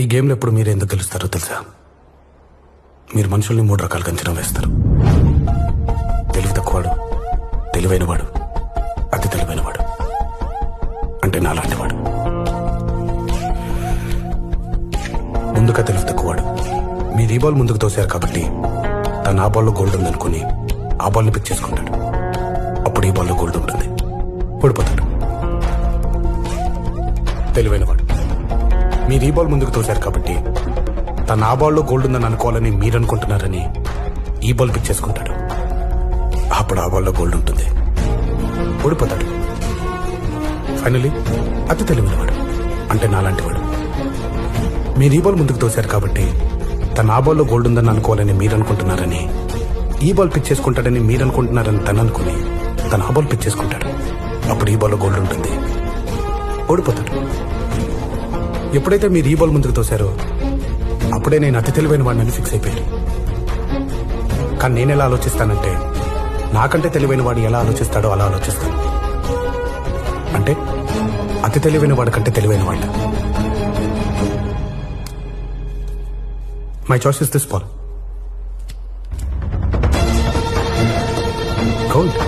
ఈ గేమ్లో ఎప్పుడు మీరు ఎందుకు గెలుస్తారో తెలుసా? మీరు మనుషుల్ని 3 రకాలుగా అంచనా వేస్తారు. తెలివి తక్కువవాడు, తెలివైనవాడు, అతి తెలివైనవాడు, అంటే నాలాంటివాడు. ముందుగా తెలివి తక్కువవాడు. మీరు ఈ బాల్ ముందుకు తోశారు కాబట్టి తను ఆ బాల్లో గోల్డ్ ఉందనుకుని ఆ బాల్ని పిక్ చేసుకుంటాడు. అప్పుడు ఈ బాల్లో గోల్డ్ ఉంటుంది, ఓడిపోతాడు. తెలివైనవాడు. మీరు ఈ బాల్ ముందుకు తోశారు కాబట్టి తను ఆ బాల్లో గోల్డ్ ఉందని అనుకోవాలని మీరు అనుకుంటున్నారని ఈ బాల్ పిక్ చేసుకుంటాడు. అప్పుడు ఆ బాల్లో గోల్డ్ ఉంటుంది, ఓడిపోతాడు. ఫైనలీ అతి తెలివైనవాడు, అంటే నాలాంటివాడు. మీరు ఈ బాల్ ముందుకు తోశారు కాబట్టి తను ఆ బాల్లో గోల్డ్ ఉందని అనుకోవాలని మీరు అనుకుంటున్నారని ఈ బాల్ పిక్ చేసుకుంటాడని మీరు అనుకుంటున్నారని తను అనుకుని తను ఆ బాల్ పిక్ చేసుకుంటాడు. అప్పుడు ఈ బాల్లో గోల్డ్ ఉంటుంది, ఓడిపోతాడు. ఎప్పుడైతే మీరు ఈ బాల్ ముందుకు తోశారో అప్పుడే నేను అతి తెలివైన వాడిని ఫిక్స్ అయిపోయాడు. కానీ నేను ఎలా ఆలోచిస్తానంటే నాకంటే తెలివైన వాడు ఎలా ఆలోచిస్తాడో అలా ఆలోచిస్తాను. అంటే అతి తెలివైన వాడి కంటే తెలివైన వాడు. My choice is this ball. Gold.